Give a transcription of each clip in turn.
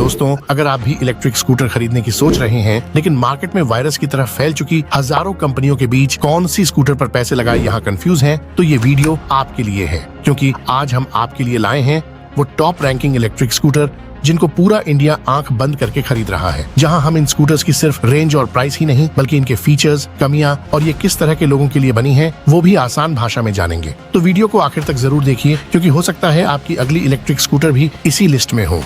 दोस्तों, अगर आप भी इलेक्ट्रिक स्कूटर खरीदने की सोच रहे हैं लेकिन मार्केट में वायरस की तरह फैल चुकी हजारों कंपनियों के बीच कौन सी स्कूटर पर पैसे लगाए यहाँ कंफ्यूज हैं, तो ये वीडियो आपके लिए है। क्योंकि आज हम आपके लिए लाए हैं वो टॉप रैंकिंग इलेक्ट्रिक स्कूटर जिनको पूरा इंडिया आंख बंद करके खरीद रहा है। जहां हम इन स्कूटर्स की सिर्फ रेंज और प्राइस ही नहीं बल्कि इनके फीचर्स, कमियां और ये किस तरह के लोगों के लिए बनी है वो भी आसान भाषा में जानेंगे। तो वीडियो को आखिर तक जरूर देखिए, क्योंकि हो सकता है आपकी अगली इलेक्ट्रिक स्कूटर भी इसी लिस्ट में हो।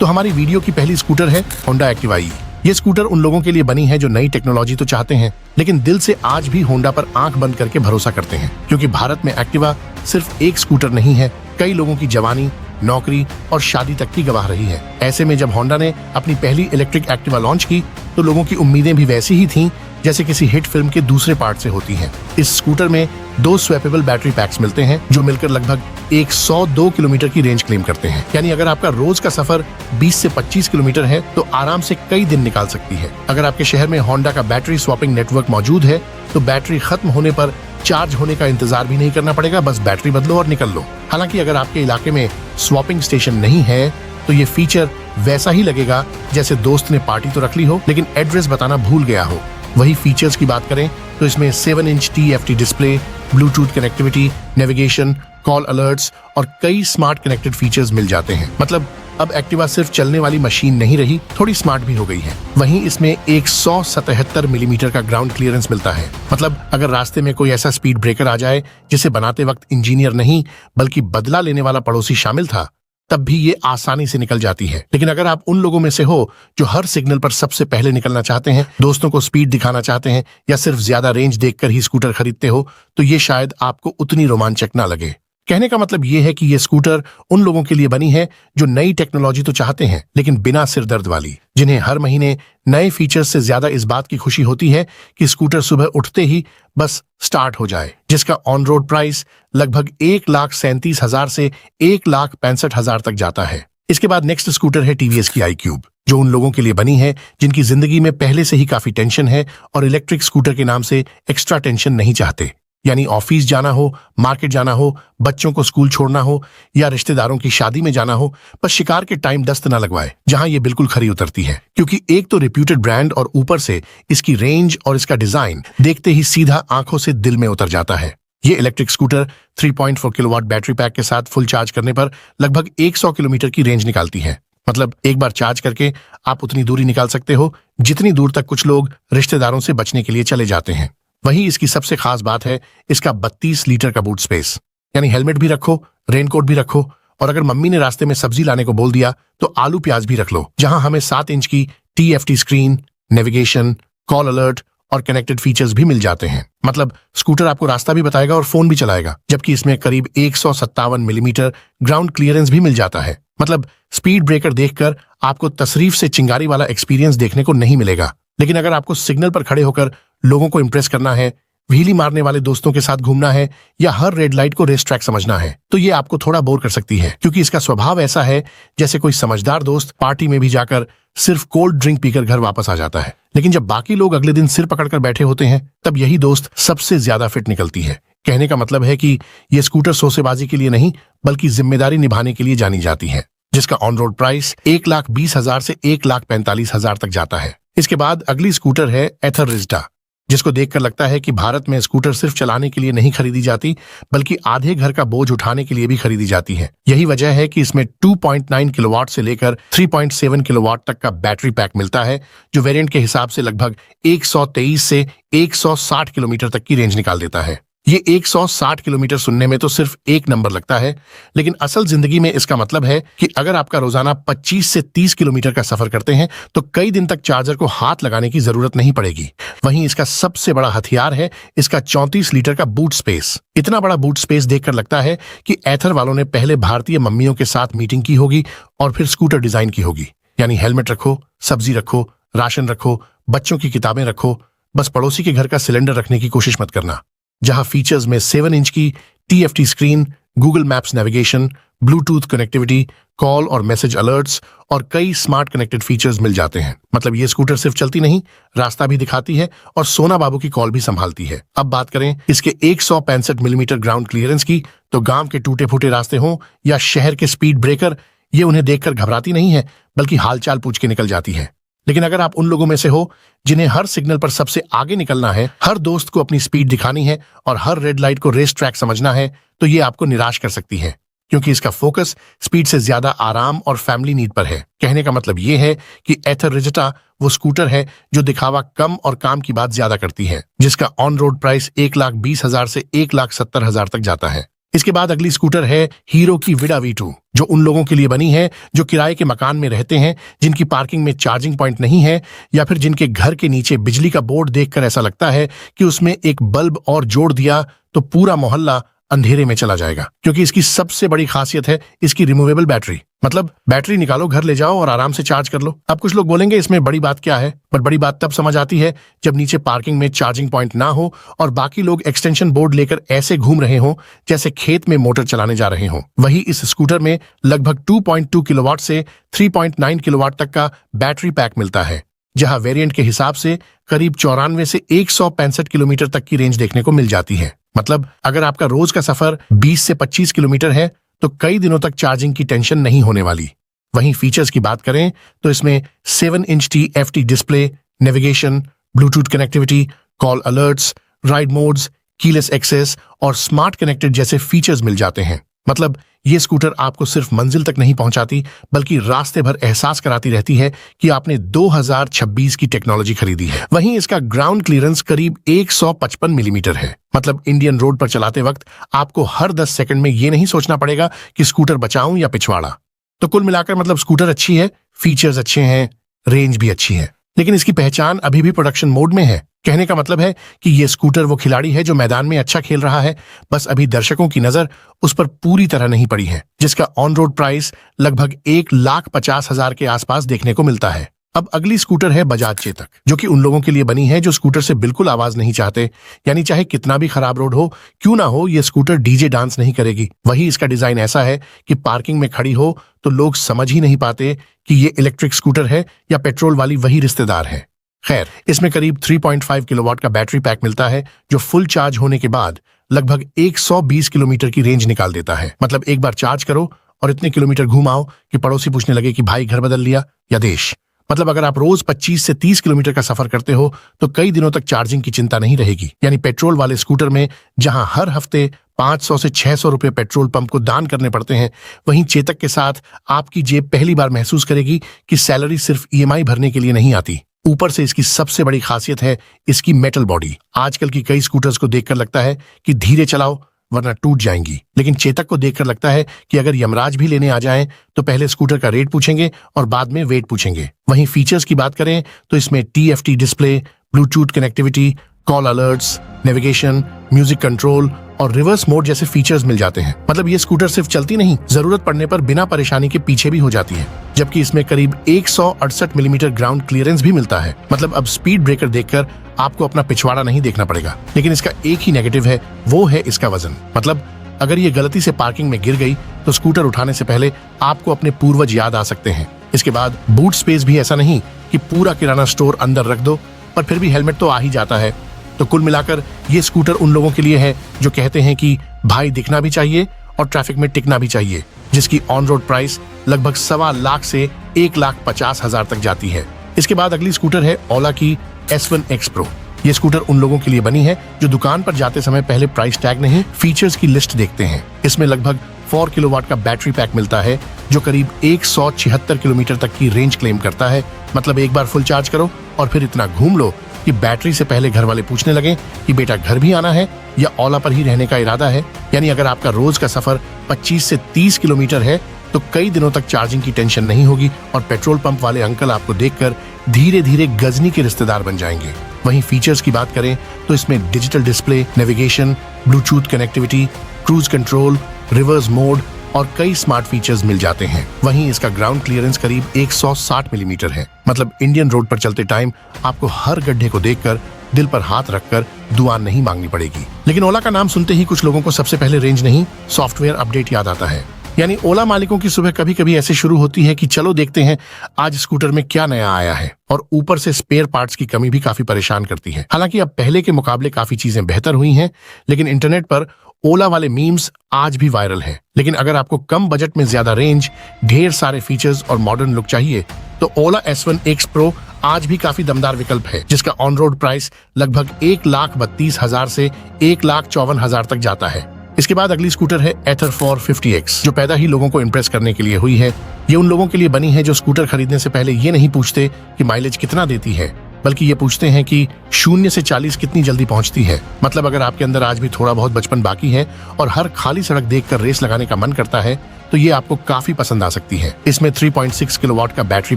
तो हमारी वीडियो की पहली स्कूटर है होंडा एक्टिवा ई। ये स्कूटर उन लोगों के लिए बनी है जो नई टेक्नोलॉजी तो चाहते हैं लेकिन दिल से आज भी होंडा पर आंख बंद करके भरोसा करते हैं। क्योंकि भारत में एक्टिवा सिर्फ एक स्कूटर नहीं है, कई लोगों की जवानी, नौकरी और शादी तक की गवाह रही है। ऐसे में जब होंडा ने अपनी पहली इलेक्ट्रिक एक्टिवा लॉन्च की तो लोगों की उम्मीदें भी वैसी ही थीं जैसे किसी हिट फिल्म के दूसरे पार्ट से होती हैं। इस स्कूटर में 2 स्वैपेबल बैटरी पैक्स मिलते हैं जो मिलकर लगभग 102 किलोमीटर की रेंज क्लेम करते हैं। यानी अगर आपका रोज का सफर 20 से 25 किलोमीटर है तो आराम से कई दिन निकाल सकती है। अगर आपके शहर में होंडा का बैटरी स्वैपिंग नेटवर्क मौजूद है तो बैटरी खत्म होने पर चार्ज होने का इंतजार भी नहीं करना पड़ेगा, बस बैटरी बदलो और निकल लो। हालांकि अगर आपके इलाके में स्वैपिंग स्टेशन नहीं है तो ये फीचर वैसा ही लगेगा जैसे दोस्त ने पार्टी तो रख ली हो लेकिन एड्रेस बताना भूल गया हो। वही फीचर्स की बात करें तो इसमें 7 inch TFT display, Bluetooth connectivity, navigation, call alerts और कई स्मार्ट कनेक्टेड फीचर्स मिल जाते हैं। मतलब अब एक्टिवा सिर्फ चलने वाली मशीन नहीं रही, थोड़ी स्मार्ट भी हो गई है। वहीं इसमें 177 मिलीमीटर का ग्राउंड क्लियरेंस मिलता है। मतलब अगर रास्ते में कोई ऐसा स्पीड ब्रेकर आ जाए जिसे बनाते वक्त इंजीनियर नहीं बल्कि बदला लेने वाला पड़ोसी शामिल था, तब भी ये आसानी से निकल जाती है। लेकिन अगर आप उन लोगों में से हो जो हर सिग्नल पर सबसे पहले निकलना चाहते हैं, दोस्तों को स्पीड दिखाना चाहते हैं या सिर्फ ज्यादा रेंज देखकर ही स्कूटर खरीदते हो, तो ये शायद आपको उतनी रोमांचक ना लगे। कहने का मतलब ये है कि ये स्कूटर उन लोगों के लिए बनी है जो नई टेक्नोलॉजी तो चाहते हैं लेकिन बिना सिरदर्द वाली, जिन्हें हर महीने नए फीचर्स से ज्यादा इस बात की खुशी होती है कि स्कूटर सुबह उठते ही बस स्टार्ट हो जाए। जिसका ऑन रोड प्राइस लगभग 1,37,000 से 1,65,000 तक जाता है। इसके बाद नेक्स्ट स्कूटर है TVS की iQube, जो उन लोगों के लिए बनी है जिनकी जिंदगी में पहले से ही काफी टेंशन है और इलेक्ट्रिक स्कूटर के नाम से एक्स्ट्रा टेंशन नहीं चाहते। यानी ऑफिस जाना हो, मार्केट जाना हो, बच्चों को स्कूल छोड़ना हो या रिश्तेदारों की शादी में जाना हो, बस शिकार के टाइम दस्त ना लगवाए, जहां ये बिल्कुल खरी उतरती है। क्योंकि एक तो रिप्यूटेड ब्रांड और ऊपर से इसकी रेंज और इसका डिजाइन देखते ही सीधा आंखों से दिल में उतर जाता है। ये electric scooter 3.4 kilowatt battery pack के साथ फुल चार्ज करने पर लगभग 100 किलोमीटर की रेंज निकालती है। मतलब एक बार चार्ज करके आप उतनी दूरी निकाल सकते हो जितनी दूर तक कुछ लोग रिश्तेदारों से बचने के लिए चले जाते हैं। वहीं इसकी सबसे खास बात है इसका 32 लीटर का बूट स्पेस। यानी हेलमेट भी रखो, रेनकोट भी रखो और अगर मम्मी ने रास्ते में सब्जी लाने को बोल दिया तो आलू प्याज भी रख लो। जहां हमें 7 इंच की TFT screen, navigation, call alert और कनेक्टेड फीचर्स भी मिल जाते हैं। मतलब स्कूटर आपको रास्ता भी बताएगा और फोन भी चलाएगा, जबकि इसमें करीब 157 मिलीमीटर ग्राउंड क्लियरेंस भी मिल जाता है। मतलब स्पीड ब्रेकर देखकर आपको तसरीफ से चिंगारी वाला एक्सपीरियंस देखने को नहीं मिलेगा। लेकिन अगर आपको सिग्नल पर खड़े होकर लोगों को इंप्रेस करना है, व्हीली मारने वाले दोस्तों के साथ घूमना है या हर रेड लाइट को रेस ट्रैक समझना है, तो ये आपको थोड़ा बोर कर सकती है। क्योंकि इसका स्वभाव ऐसा है जैसे कोई समझदार दोस्त पार्टी में भी जाकर सिर्फ कोल्ड ड्रिंक पीकर घर वापस आ जाता है, लेकिन जब बाकी लोग अगले दिन सिर पकड़कर बैठे होते हैं तब यही दोस्त सबसे ज्यादा फिट निकलती है। कहने का मतलब है कि ये स्कूटर सोसेबाजी के लिए नहीं बल्कि जिम्मेदारी निभाने के लिए जानी जाती है। जिसका ऑन रोड प्राइस 1,20,000 से 1,45,000 तक जाता है। इसके बाद अगली स्कूटर है एथर रिज्टा, जिसको देखकर लगता है कि भारत में स्कूटर सिर्फ चलाने के लिए नहीं खरीदी जाती बल्कि आधे घर का बोझ उठाने के लिए भी खरीदी जाती है। यही वजह है कि इसमें 2.9 किलोवाट से लेकर 3.7 किलोवाट तक का बैटरी पैक मिलता है, जो वेरिएंट के हिसाब से लगभग 123 से 160 किलोमीटर तक की रेंज निकाल देता है। ये 160 किलोमीटर सुनने में तो सिर्फ एक नंबर लगता है, लेकिन असल जिंदगी में इसका मतलब है कि अगर आपका रोजाना 25 से 30 किलोमीटर का सफर करते हैं तो कई दिन तक चार्जर को हाथ लगाने की जरूरत नहीं पड़ेगी। वहीं इसका सबसे बड़ा हथियार है इसका 34 लीटर का बूट स्पेस। इतना बड़ा बूट स्पेस देखकर लगता है कि एथर वालों ने पहले भारतीय मम्मियों के साथ मीटिंग की होगी और फिर स्कूटर डिजाइन की होगी। यानी हेलमेट रखो, सब्जी रखो, राशन रखो, बच्चों की किताबें रखो, बस पड़ोसी के घर का सिलेंडर रखने की कोशिश मत करना। जहां फीचर्स में 7 इंच की TFT screen, Google maps navigation, Bluetooth connectivity, call और मैसेज अलर्ट्स और कई स्मार्ट कनेक्टेड फीचर्स मिल जाते हैं। मतलब ये स्कूटर सिर्फ चलती नहीं, रास्ता भी दिखाती है और सोना बाबू की कॉल भी संभालती है। अब बात करें इसके 165 मिलीमीटर ग्राउंड क्लियरेंस की, तो गांव के टूटे फूटे रास्ते हों या शहर के स्पीड ब्रेकर, ये उन्हें देखकर घबराती नहीं है, बल्कि हालचाल पूछ के निकल जाती है। लेकिन अगर आप उन लोगों में से हो जिन्हें हर सिग्नल पर सबसे आगे निकलना है, हर दोस्त को अपनी स्पीड दिखानी है और हर रेड लाइट को रेस ट्रैक समझना है, तो ये आपको निराश कर सकती है, क्योंकि इसका फोकस स्पीड से ज्यादा आराम और फैमिली नीड पर है। कहने का मतलब ये है कि एथर रिजिटा वो स्कूटर है जो दिखावा कम और काम की बात ज्यादा करती है, जिसका ऑन रोड प्राइस 1,20,000 से 1,70,000 तक जाता है। इसके बाद अगली स्कूटर है हीरो की विडा V2, जो उन लोगों के लिए बनी है जो किराए के मकान में रहते हैं, जिनकी पार्किंग में चार्जिंग पॉइंट नहीं है, या फिर जिनके घर के नीचे बिजली का बोर्ड देखकर ऐसा लगता है कि उसमें एक बल्ब और जोड़ दिया तो पूरा मोहल्ला अंधेरे में चला जाएगा। क्योंकि इसकी सबसे बड़ी खासियत है इसकी रिमूवेबल बैटरी, मतलब बैटरी निकालो, घर ले जाओ और आराम से चार्ज कर लो। अब कुछ लोग बोलेंगे इसमें बड़ी बात क्या है, पर बड़ी बात तब समझ आती है जब नीचे पार्किंग में चार्जिंग पॉइंट ना हो और बाकी लोग एक्सटेंशन बोर्ड लेकर ऐसे घूम रहे हों जैसे खेत में मोटर चलाने जा रहे हों। वही इस स्कूटर में लगभग 2.2 किलोवाट से 3.9 किलोवाट तक का बैटरी पैक मिलता है, जहां वेरिएंट के हिसाब से करीब 94 से 165 किलोमीटर तक की रेंज देखने को मिल जाती है। मतलब अगर आपका रोज का सफर 20 से 25 किलोमीटर है तो कई दिनों तक चार्जिंग की टेंशन नहीं होने वाली। वहीं फीचर्स की बात करें तो इसमें 7 inch TFT display, navigation, Bluetooth connectivity, call alerts, ride modes, keyless access और स्मार्ट कनेक्टेड जैसे फीचर्स मिल जाते हैं। मतलब ये स्कूटर आपको सिर्फ मंजिल तक नहीं पहुंचाती, बल्कि रास्ते भर एहसास कराती रहती है कि आपने 2026 की टेक्नोलॉजी खरीदी है। वहीं इसका ग्राउंड क्लियरेंस करीब 155 मिलीमीटर है। मतलब इंडियन रोड पर चलाते वक्त आपको हर 10 सेकंड में ये नहीं सोचना पड़ेगा कि स्कूटर बचाऊं या पिछवाड़ा। तो कुल मिलाकर मतलब स्कूटर अच्छी है, फीचर्स अच्छे हैं, रेंज भी अच्छी है, लेकिन इसकी पहचान अभी भी प्रोडक्शन मोड में है। कहने का मतलब है कि ये स्कूटर वो खिलाड़ी है जो मैदान में अच्छा खेल रहा है, बस अभी दर्शकों की नजर उस पर पूरी तरह नहीं पड़ी है, जिसका ऑन रोड प्राइस लगभग 1,50,000 के आसपास देखने को मिलता है। अब अगली स्कूटर है बजाज चेतक, जो कि उन लोगों के लिए बनी है जो स्कूटर से बिल्कुल आवाज नहीं चाहते, यानी चाहे कितना भी खराब रोड हो क्यों ना हो, ये स्कूटर डीजे डांस नहीं करेगी। वही इसका डिजाइन ऐसा है कि पार्किंग में खड़ी हो तो लोग समझ ही नहीं पाते कि ये इलेक्ट्रिक स्कूटर है या पेट्रोल वाली वही रिश्तेदार है। खैर, इसमें करीब 3.5 किलोवाट का बैटरी पैक मिलता है, जो फुल चार्ज होने के बाद लगभग 120 किलोमीटर की रेंज निकाल देता है। मतलब एक बार चार्ज करो और इतने किलोमीटर घुमाओ कि पड़ोसी पूछने लगे कि भाई घर बदल लिया या देश। मतलब अगर आप रोज 25 से 30 किलोमीटर का सफर करते हो तो कई दिनों तक चार्जिंग की चिंता नहीं रहेगी। यानी पेट्रोल वाले स्कूटर में जहां हर हफ्ते 500 से 600 रुपए पेट्रोल पंप को दान करने पड़ते हैं, वहीं चेतक के साथ आपकी जेब पहली बार महसूस करेगी कि सैलरी सिर्फ EMI भरने के लिए नहीं आती। ऊपर से इसकी सबसे बड़ी खासियत है इसकी मेटल बॉडी। आजकल की कई स्कूटर्स को देखकर लगता है कि धीरे चलाओ वरना टूट जाएंगी, लेकिन चेतक को देखकर लगता है कि अगर यमराज भी लेने आ जाएं तो पहले स्कूटर का रेट पूछेंगे और बाद में वेट पूछेंगे। वहीं फीचर्स की बात करें तो इसमें TFT display, Bluetooth connectivity, call alerts, navigation, music control और रिवर्स मोड जैसे फीचर्स मिल जाते हैं। मतलब ये स्कूटर सिर्फ चलती नहीं, जरूरत पड़ने पर बिना परेशानी के पीछे भी हो जाती है। जबकि इसमें करीब 168 मिलीमीटर ग्राउंड क्लियरेंस भी मिलता है। मतलब अब स्पीड ब्रेकर देखकर आपको अपना पिछवाड़ा नहीं देखना पड़ेगा। लेकिन इसका एक ही नेगेटिव है, वो है इसका वजन। मतलब अगर ये गलती से पार्किंग में गिर गई तो स्कूटर उठाने से पहले आपको अपने पूर्वज याद आ सकते हैं। इसके बाद बूट स्पेस भी ऐसा नहीं कि पूरा किराना स्टोर अंदर रख दो, पर फिर भी हेलमेट तो आ ही जाता है। तो कुल मिलाकर ये स्कूटर उन लोगों के लिए है जो कहते हैं कि भाई दिखना भी चाहिए और ट्रैफिक में टिकना भी चाहिए, जिसकी ऑन रोड प्राइस लगभग 1.25 लाख से 1,50,000 तक जाती है। इसके बाद अगली स्कूटर है ओला की S1X Pro। ये स्कूटर उन लोगों के लिए बनी है जो दुकान पर जाते समय पहले प्राइस टैग नहीं, फीचर्स की लिस्ट देखते हैं। इसमें लगभग 4 किलोवाट का बैटरी पैक मिलता है, जो करीब 176 किलोमीटर तक की रेंज क्लेम करता है। मतलब एक बार फुल चार्ज करो और फिर इतना घूम लो कि बैटरी से पहले घर वाले पूछने लगे कि बेटा घर भी आना है या ओला पर ही रहने का इरादा है। यानी अगर आपका रोज का सफर 25 से 30 किलोमीटर है तो कई दिनों तक चार्जिंग की टेंशन नहीं होगी और पेट्रोल पंप वाले अंकल आपको देखकर धीरे धीरे गजनी के रिश्तेदार बन जाएंगे। वहीं फीचर्स की बात करें तो इसमें digital display, navigation, Bluetooth connectivity, cruise control, reverse mode और कई स्मार्ट फीचर्स मिल जाते हैं। वहीं इसका ग्राउंड क्लियरेंस करीब 160 मिलीमीटर है। मतलब इंडियन रोड पर चलते टाइम आपको हर गड्ढे को देखकर दिल पर हाथ रखकर दुआ नहीं मांगनी पड़ेगी। लेकिन ओला का नाम सुनते ही कुछ लोगों को सबसे पहले रेंज नहीं, सॉफ्टवेयर अपडेट याद आता है। यानी ओला मालिकों की सुबह कभी कभी ऐसे शुरू होती है कि चलो देखते हैं आज स्कूटर में क्या नया आया है, और ऊपर से स्पेयर पार्ट्स की कमी भी काफी परेशान करती है। हालांकि अब पहले के मुकाबले काफी चीजें बेहतर हुई हैं, लेकिन इंटरनेट पर ओला वाले मीम्स आज भी वायरल है। लेकिन अगर आपको कम बजट में ज्यादा रेंज, ढेर सारे फीचर्स और मॉडर्न लुक चाहिए तो ओला S1 X Pro आज भी काफी दमदार विकल्प है, जिसका ऑन रोड प्राइस लगभग 1,32,000 से 1,54,000 तक जाता है। इसके बाद अगली स्कूटर है एथर 450X, जो पैदा ही लोगों को इम्प्रेस करने के लिए हुई है। ये उन लोगों के लिए बनी है जो स्कूटर खरीदने से पहले ये नहीं पूछते कि माइलेज कितना देती है, बल्कि ये पूछते हैं कि 0 से 40 कितनी जल्दी पहुंचती है। मतलब अगर आपके अंदर आज भी थोड़ा बहुत बचपन बाकी है और हर खाली सड़क देखकर रेस लगाने का मन करता है तो ये आपको काफी पसंद आ सकती है। इसमें 3.6 किलोवाट का बैटरी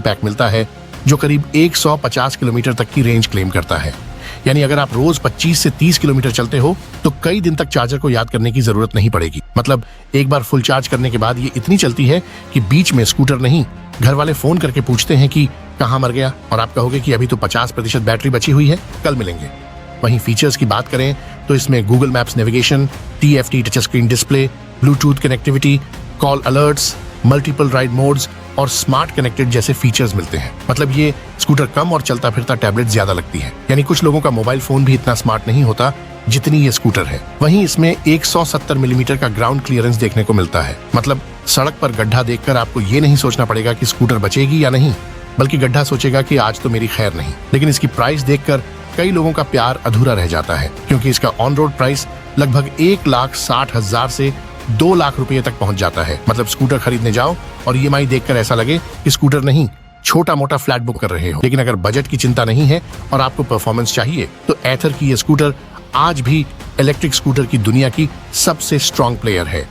पैक मिलता है जो करीब 150 किलोमीटर तक की रेंज क्लेम करता है। यानी अगर आप रोज 25 से 30 किलोमीटर चलते हो तो कई दिन तक चार्जर को याद करने की जरूरत नहीं पड़ेगी। मतलब एक बार फुल चार्ज करने के बाद ये इतनी चलती है कि बीच में स्कूटर नहीं, घर वाले फोन करके पूछते हैं कि कहाँ मर गया, और आप कहोगे कि अभी तो 50% बैटरी बची हुई है, कल मिलेंगे। वहीं फीचर्स की बात करें तो इसमें Google maps navigation, TFT touch screen display, Bluetooth connectivity, call alerts, multiple ride modes और स्मार्ट कनेक्टेड जैसे फीचर्स मिलते हैं। मतलब ये स्कूटर कम और चलता फिरता टैबलेट ज्यादा लगती है। यानी कुछ लोगों का मोबाइल फोन भी इतना स्मार्ट नहीं होता जितनी ये स्कूटर है। वहीं इसमें 170 मिलीमीटर का ग्राउंड क्लियरेंस देखने को मिलता है। मतलब सड़क पर गड्ढा देखकर आपको ये नहीं सोचना पड़ेगा कि स्कूटर बचेगी या नहीं, बल्कि गड्ढा सोचेगा कि आज तो मेरी खैर नहीं। लेकिन इसकी प्राइस देखकर कई लोगों का प्यार अधूरा रह जाता है, क्योंकि इसका ऑन रोड प्राइस लगभग 1,60,000 से 2 लाख रुपए तक पहुंच जाता है। मतलब स्कूटर खरीदने जाओ और EMI देखकर ऐसा लगे कि स्कूटर नहीं, छोटा मोटा फ्लैट बुक कर रहे हो। लेकिन अगर बजट की चिंता नहीं है और आपको परफॉर्मेंस चाहिए तो एथर की ये स्कूटर आज भी इलेक्ट्रिक स्कूटर की दुनिया की सबसे स्ट्रॉन्ग प्लेयर है।